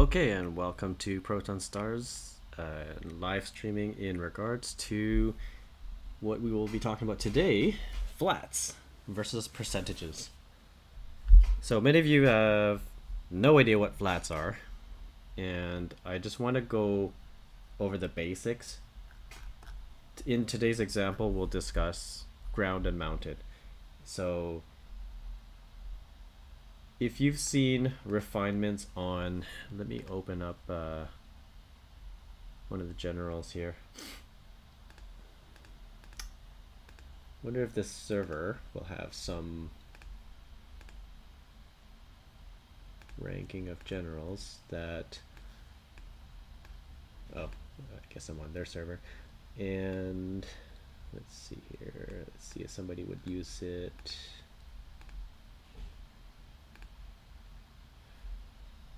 Okay, and welcome to Proton Stars live streaming in regards to what we will be talking about today, flats versus percentages. So many of you have no idea what flats are, and I just want to go over the basics. In today's example, we'll discuss ground and mounted. So if you've seen refinements on, let me open up one of the generals here. Wonder if this server will have some ranking of generals that, oh, I guess I'm on their server. And let's see here, let's see if somebody would use it.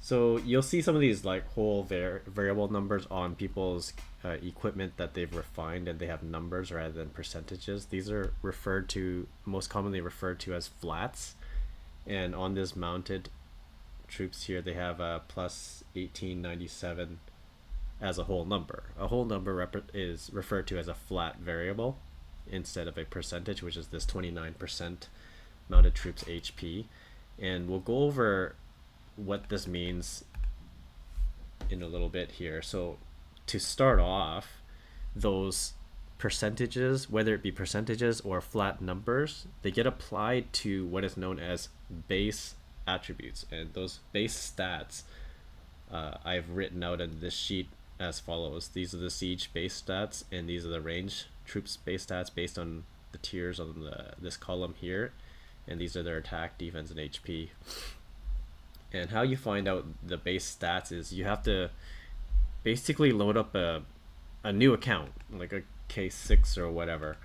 So you'll see some of these like whole variable numbers on people's equipment that they've refined, and they have numbers rather than percentages. These are most commonly referred to as flats. And on this mounted troops here, they have a plus 1897 as a whole number. A whole number is referred to as a flat variable instead of a percentage, which is this 29% mounted troops HP. And we'll go over what this means in a little bit here. So to start off, those percentages, whether it be percentages or flat numbers, they get applied to what is known as base attributes. And those base stats I've written out in this sheet as follows. These are the siege base stats, and these are the range troops base stats based on the tiers on this column here, and these are their attack, defense, and HP. And how you find out the base stats is you have to basically load up a new account, like a K6 or whatever.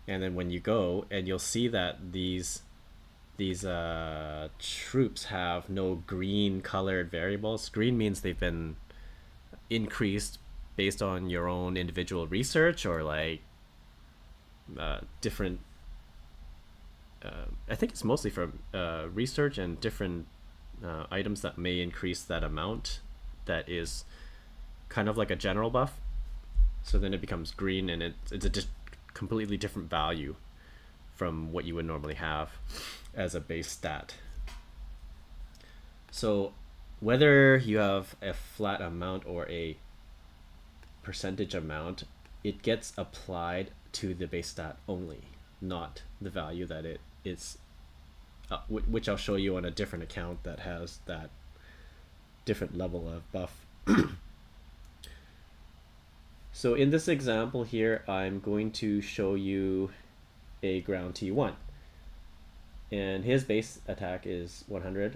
And then when you go, and you'll see that these troops have no green colored variables. Green means they've been increased based on your own individual research, or like different, I think it's mostly from research and different items that may increase that amount. That is kind of like a general buff. So then it becomes green, and it's a completely different value from what you would normally have as a base stat. So whether you have a flat amount or a percentage amount, it gets applied to the base stat only, not the value that it is, which I'll show you on a different account that has that different level of buff. So in this example here, I'm going to show you a ground T1, and his base attack is 100,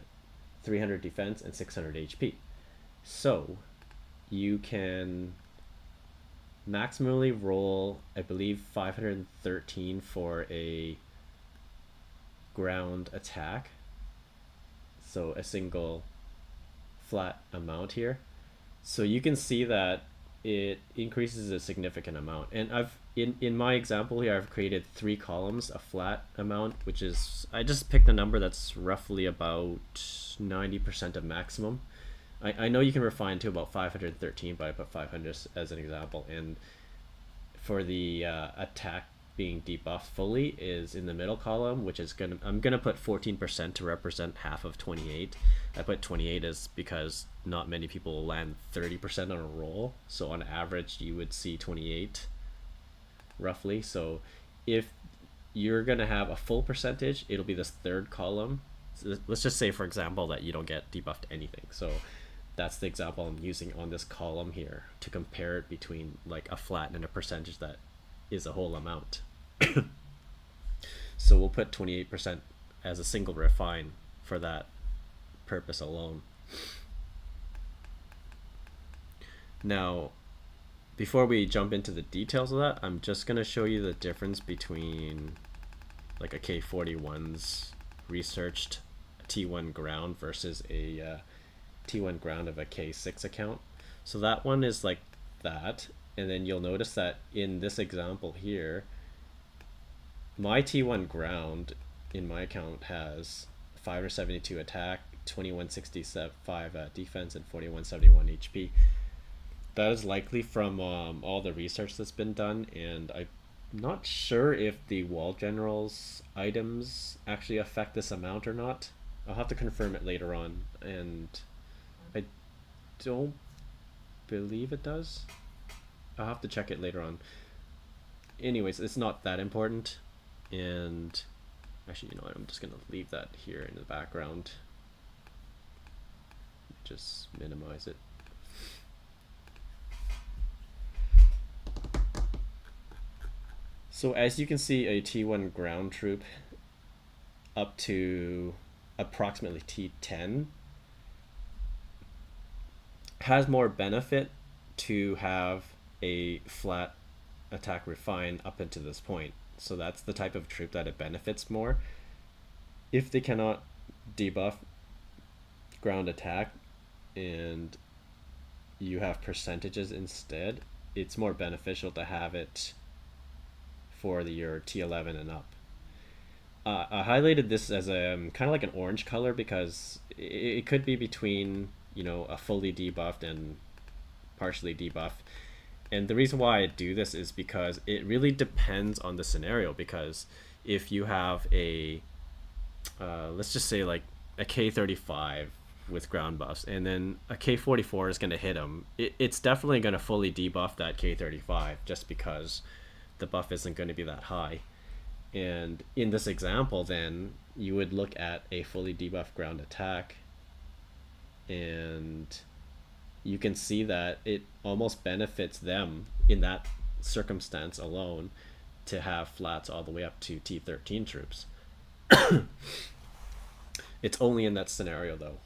300 defense, and 600 HP. So you can maximally roll, I believe, 513 for a ground attack, so a single flat amount here. So you can see that it increases a significant amount. And I've in my example here, I've created 3 columns, a flat amount, which is, I just picked a number that's roughly about 90% of maximum. I know you can refine to about 513, but I put 500 as an example. And for the attack being debuffed fully is in the middle column, which is I'm gonna put 14% to represent half of 28. I put 28 as because not many people will land 30% on a roll, so on average you would see 28 roughly. So if you're gonna have a full percentage, it'll be this third column. So let's just say, for example, that you don't get debuffed anything. So that's the example I'm using on this column here to compare it between like a flat and a percentage that is a whole amount. So we'll put 28% as a single refine for that purpose alone. Now, before we jump into the details of that, I'm just going to show you the difference between like a K41's researched T1 ground versus a T1 ground of a K6 account. So that one is like that, and then you'll notice that in this example here, my T1 ground in my account has 572 attack, 2165 defense and 4171 HP. That is likely from all the research that's been done, and I'm not sure if the wall generals items actually affect this amount or not. I'll have to confirm it later on, and I don't believe it does. I'll have to check it later on. Anyways, it's not that important, and actually, you know what, I'm just gonna leave that here in the background. Just minimize it. So as you can see, a T1 ground troop up to approximately T10 has more benefit to have a flat attack refine up into this point. So that's the type of troop that it benefits more. If they cannot debuff ground attack and you have percentages instead, it's more beneficial to have it for your T11 and up. I highlighted this as a kind of like an orange color because it could be between, you know, a fully debuffed and partially debuffed. And the reason why I do this is because it really depends on the scenario. Because if you have a let's just say like a K35 with ground buffs, and then a K44 is going to hit him, it's definitely going to fully debuff that K35 just because the buff isn't going to be that high. And in this example, then you would look at a fully debuffed ground attack, and you can see that it almost benefits them in that circumstance alone to have flats all the way up to T13 troops. It's only in that scenario though,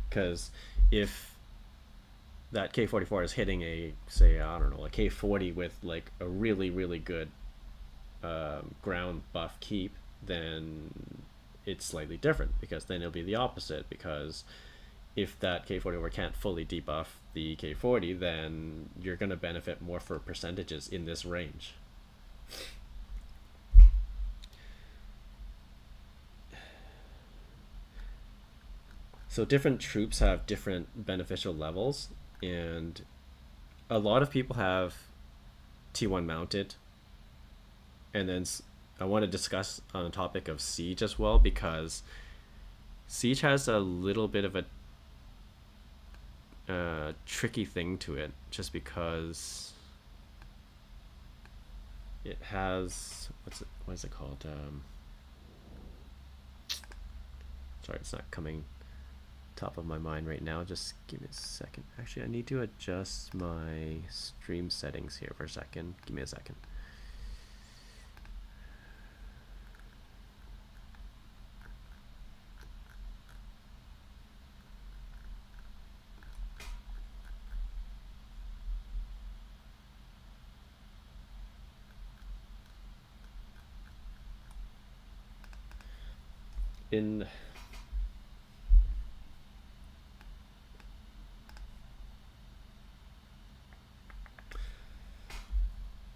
because if that K44 is hitting a, say, I don't know, a K40 with like a really good ground buff keep, then it's slightly different, because then it'll be the opposite. Because if that K44 can't fully debuff the K40, then you're going to benefit more for percentages in this range. So different troops have different beneficial levels, and a lot of people have T1 mounted. And then I want to discuss on the topic of siege as well, because siege has a little bit of a tricky thing to it, just because it has, what is it called? Sorry, it's not coming top of my mind right now. Just give me a second. Actually, I need to adjust my stream settings here for a second. Give me a second.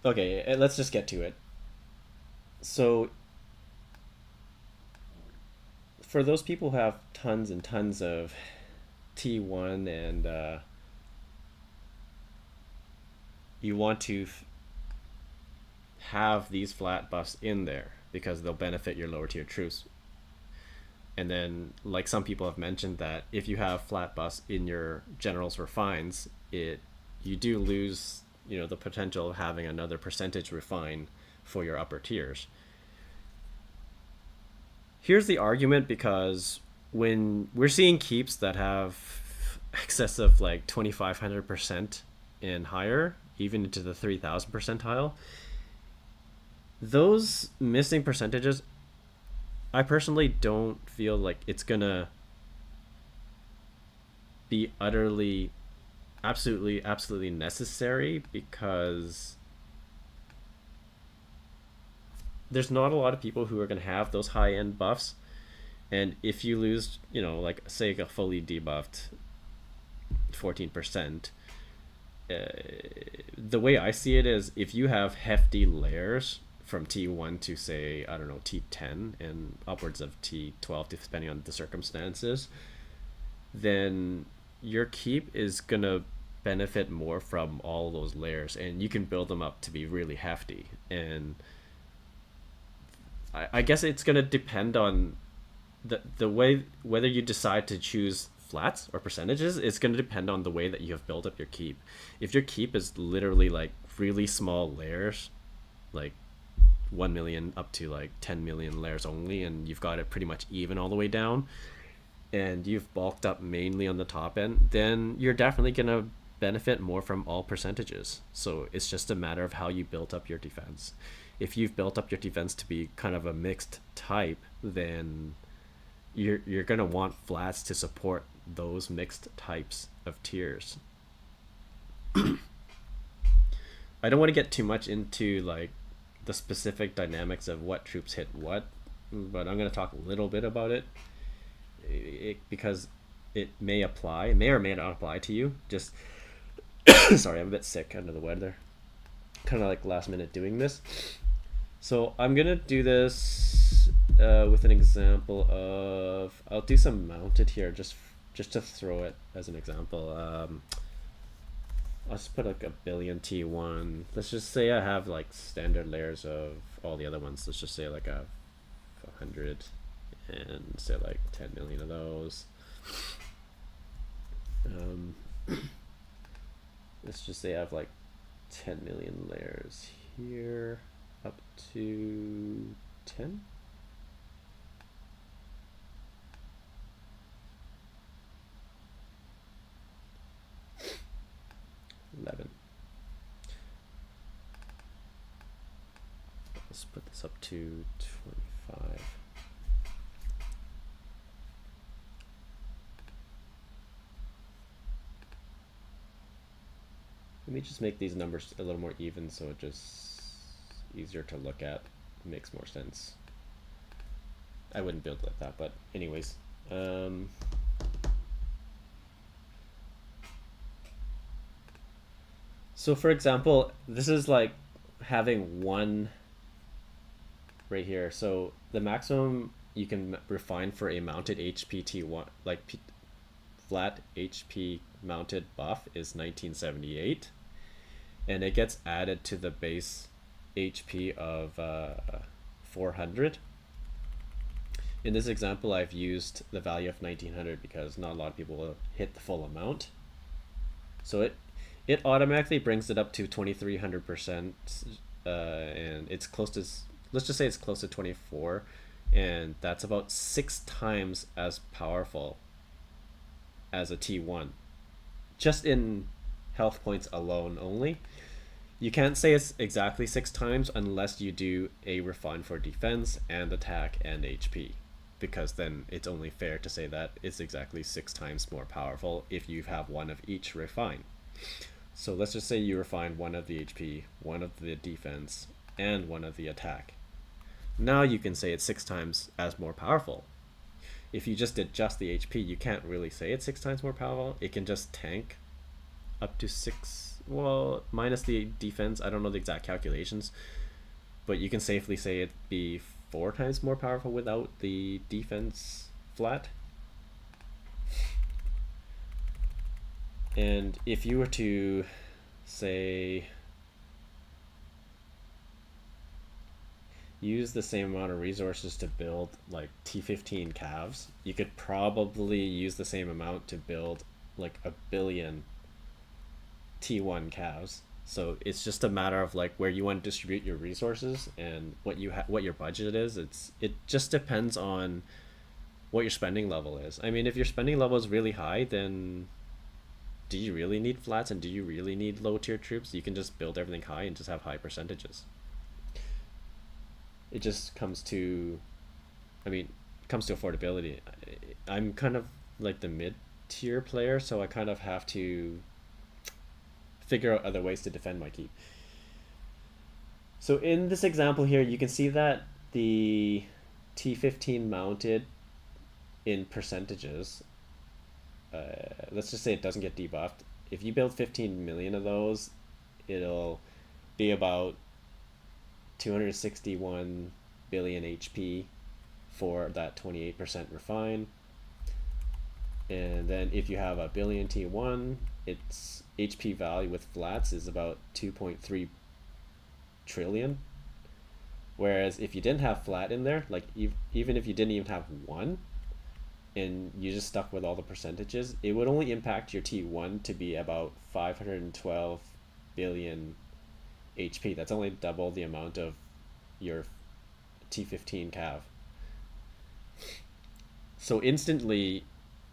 Okay, let's just get to it. So for those people who have tons and tons of T1 and you want to have these flat buffs in there because they'll benefit your lower tier troops. And then, like some people have mentioned, that if you have flat buffs in your generals refines, you do lose, you know, the potential of having another percentage refine for your upper tiers. Here's the argument, because when we're seeing keeps that have excess of like 2500% and higher, even into the 3000 percentile, those missing percentages, I personally don't feel like it's gonna be absolutely necessary, because there's not a lot of people who are going to have those high-end buffs. And if you lose, you know, like say a fully debuffed 14%, the way I see it is, if you have hefty layers from T1 to, say, I don't know, T10 and upwards of T12, depending on the circumstances, then your keep is gonna benefit more from all those layers, and you can build them up to be really hefty. And I guess it's gonna depend on the way whether you decide to choose flats or percentages. It's going to depend on the way that you have built up your keep. If your keep is literally like really small layers, like 1 million up to like 10 million layers only, and you've got it pretty much even all the way down, and you've bulked up mainly on the top end, then you're definitely going to benefit more from all percentages. So it's just a matter of how you built up your defense. If you've built up your defense to be kind of a mixed type, then you're gonna want flats to support those mixed types of tiers. I don't want to get too much into like the specific dynamics of what troops hit what, but I'm gonna talk a little bit about it because it may apply, it may or may not apply to you. Just sorry, I'm a bit sick under the weather. Kind of like last minute doing this. So I'm gonna do this with an example of, I'll do some mounted here just to throw it as an example. I'll just put like a billion T1. Let's just say I have like standard layers of all the other ones. Let's just say like a 100 and say like 10 million of those. Let's just say I have like 10 million layers here up to 10. Let's put this up to 25. Let me just make these numbers a little more even so it just easier to look at. It makes more sense. I wouldn't build like that, but anyways. So for example, this is like having one right here. So the maximum you can refine for a mounted HPT1, like flat HP mounted buff, is 1978, and it gets added to the base HP of 400. In this example, I've used the value of 1900 because not a lot of people will hit the full amount. So it automatically brings it up to 2300%, and it's close to, let's just say it's close to 24, and that's about 6 times as powerful as a T1, just in health points alone only. You can't say it's exactly 6 times unless you do a refine for defense and attack and HP, because then it's only fair to say that it's exactly 6 times more powerful if you have one of each refine. So let's just say you refine one of the HP, one of the defense, and one of the attack. Now you can say it's 6 times as more powerful. If you just did just the HP, you can't really say it's 6 times more powerful. It can just tank up to 6, well, minus the defense. I don't know the exact calculations, but you can safely say it'd be 4 times more powerful without the defense flat. And if you were to say use the same amount of resources to build like T15 calves, you could probably use the same amount to build like a billion T1 calves. So it's just a matter of like where you want to distribute your resources and what your budget is. It just depends on what your spending level is. I mean, if your spending level is really high, then do you really need flats, and do you really need low tier troops? You can just build everything high and just have high percentages. It just comes to, I mean, it comes to affordability. I'm kind of like the mid tier player, so I kind of have to figure out other ways to defend my keep. So in this example here, you can see that the T15 mounted in percentages, let's just say it doesn't get debuffed. If you build 15 million of those, it'll be about 261 billion HP for that 28% refine. And then if you have a billion T1, its HP value with flats is about 2.3 trillion. Whereas if you didn't have flat in there, like even if you didn't even have one, and you just stuck with all the percentages, it would only impact your T1 to be about 512 billion HP. That's only double the amount of your T15 cav. So instantly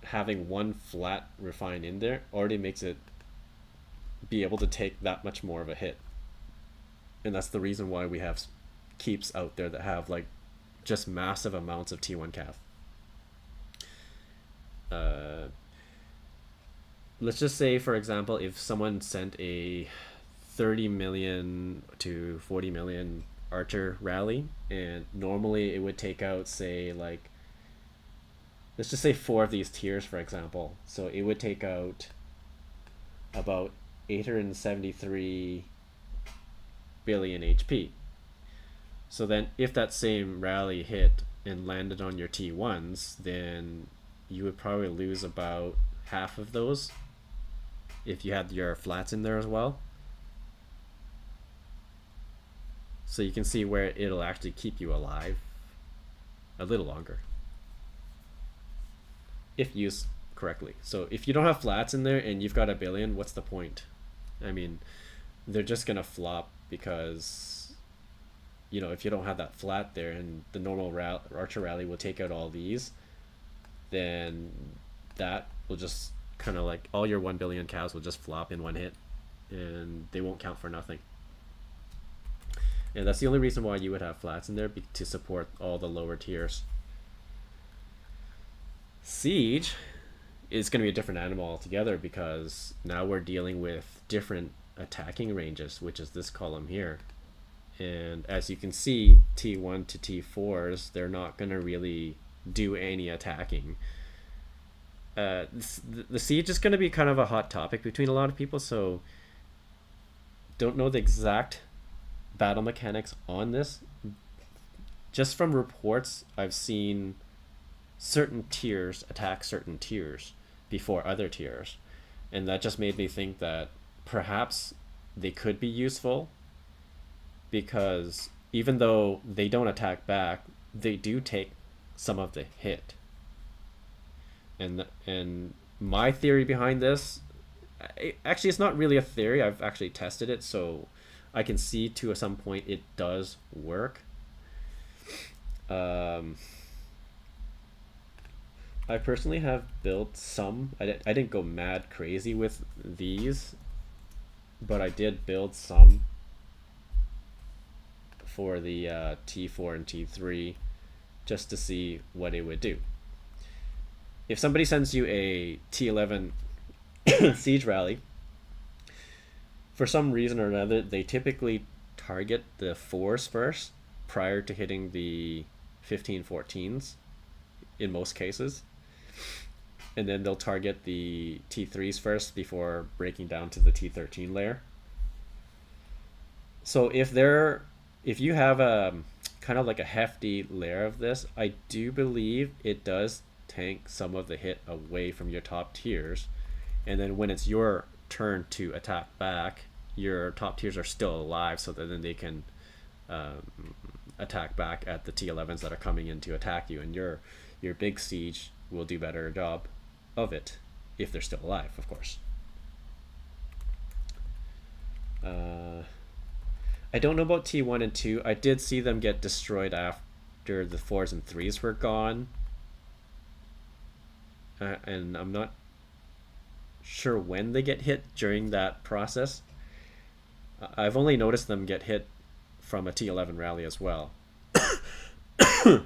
having one flat refine in there already makes it be able to take that much more of a hit. And that's the reason why we have keeps out there that have like just massive amounts of T1 cav. Let's just say, for example, if someone sent a 30 million to 40 million Archer rally, and normally it would take out, say, like, let's just say 4 of these tiers, for example. So it would take out about 873 billion HP. So then if that same rally hit and landed on your T1s, then you would probably lose about half of those if you had your flats in there as well. So you can see where it'll actually keep you alive a little longer if used correctly. So if you don't have flats in there and you've got a billion, what's the point? I mean, they're just gonna flop because, you know, if you don't have that flat there and the normal Archer rally will take out all these, then that will just kind of like all your 1 billion cows will just flop in one hit and they won't count for nothing. And that's the only reason why you would have flats in there, to support all the lower tiers. Siege is going to be a different animal altogether, because now we're dealing with different attacking ranges, which is this column here. And as you can see, T1 to T4s, they're not going to really do any attacking. The siege is going to be kind of a hot topic between a lot of people, so don't know the exact battle mechanics on this. Just from reports, I've seen certain tiers attack certain tiers before other tiers, and that just made me think that perhaps they could be useful, because even though they don't attack back, they do take some of the hit. And my theory behind this, actually it's not really a theory, I've actually tested it, so I can see to some point it does work. I personally have built some. I didn't go mad crazy with these, but I did build some for the T4 and T3 just to see what it would do. If somebody sends you a T11 siege rally, for some reason or another, they typically target the 4s first prior to hitting the 15-14s in most cases. And then they'll target the T3s first before breaking down to the T13 layer. So if you have a kind of like a hefty layer of this, I do believe it does tank some of the hit away from your top tiers. And then when it's your turn to attack back, your top tiers are still alive, so that then they can attack back at the T11s that are coming in to attack you, and your big siege will do better job of it if they're still alive, of course. I don't know about T1 and 2. I did see them get destroyed after the 4s and 3s were gone, and I'm not sure when they get hit during that process. I've only noticed them get hit from a T11 rally as well. What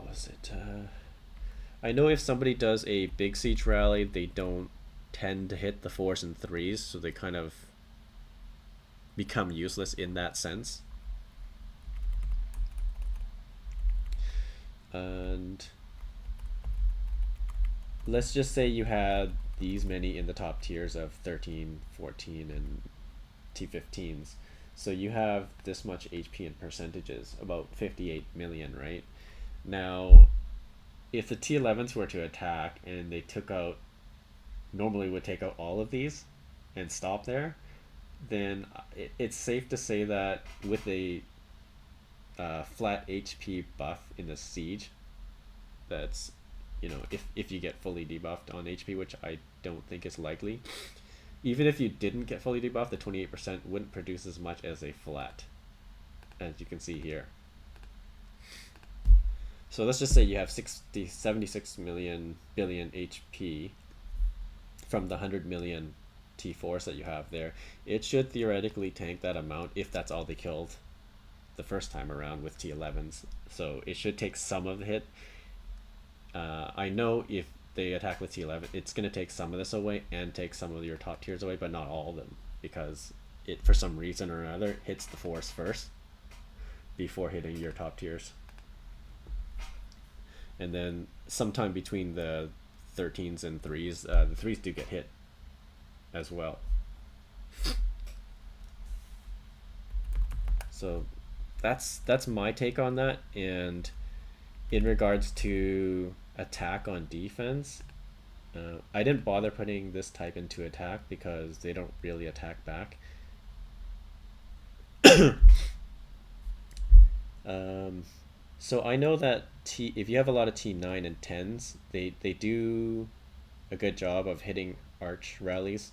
was it? I know if somebody does a big siege rally, they don't tend to hit the 4s and 3s, so they kind of become useless in that sense. And let's just say you had these many in the top tiers of 13, 14, and T15s. So you have this much HP in percentages, about 58 million, right? Now, if the T11s were to attack and they took out, normally would take out all of these and stop there, then it's safe to say that with a flat HP buff in the siege, that's, if you get fully debuffed on HP, which I don't think is likely, even if you didn't get fully debuffed, the 28% wouldn't produce as much as a flat, as you can see here. So let's just say you have 76 billion HP from the 100 million T4s that you have there. It should theoretically tank that amount if that's all they killed the first time around with T11s. So it should take some of the hit. I know if they attack with T11, it's going to take some of this away and take some of your top tiers away, but not all of them, because it, for some reason or another, hits the force first before hitting your top tiers. And then sometime between the 13s and 3s, the 3s do get hit as well. So that's my take on that. And in regards to attack on defense, I didn't bother putting this type into attack because they don't really attack back. So I know that if you have a lot of T9 and 10s, they do a good job of hitting arch rallies,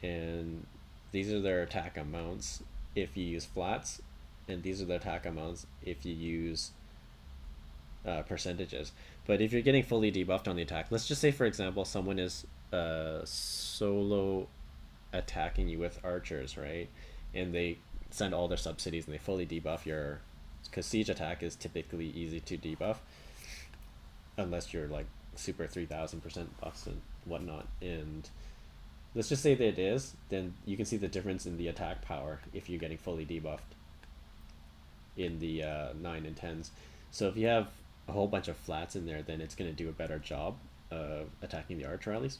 and these are their attack amounts if you use flats, and these are the attack amounts if you use percentages. But if you're getting fully debuffed on the attack, let's just say for example someone is solo attacking you with archers, right, and they send all their subsidies and they fully debuff your, because siege attack is typically easy to debuff unless you're like super 3000% buffs and whatnot. And let's just say that it is, then you can see the difference in the attack power if you're getting fully debuffed in the 9 and 10s. So if you have a whole bunch of flats in there, then it's going to do a better job of attacking the arch rallies.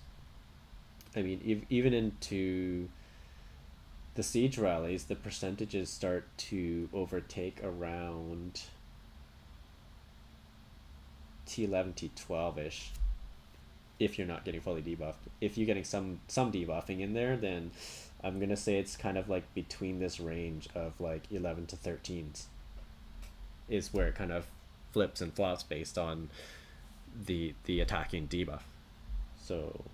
I mean, even into the siege rallies, the percentages start to overtake around T11, T12-ish if you're not getting fully debuffed. If you're getting some debuffing in there, then I'm going to say it's kind of like between this range of like 11 to 13s is where it kind of flips and flops based on the attacking debuff. So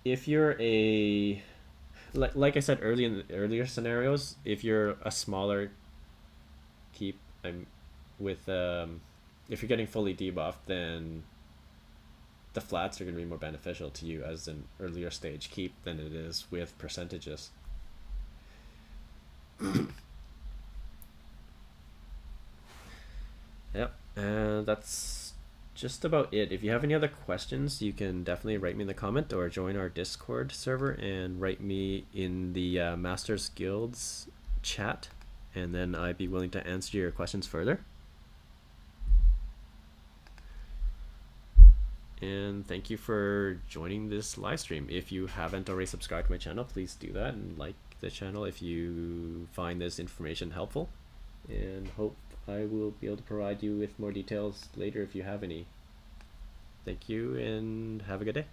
if you're a, like I said early in the earlier scenarios, if you're a smaller keep, if you're getting fully debuffed, then the flats are going to be more beneficial to you as an earlier stage keep than it is with percentages. Yep, and that's just about it. If you have any other questions, you can definitely write me in the comment or join our Discord server and write me in the Masters Guilds chat, and then I'd be willing to answer your questions further. And thank you for joining this live stream. If you haven't already subscribed to my channel, please do that and like the channel if you find this information helpful, and hope I will be able to provide you with more details later if you have any. Thank you and have a good day.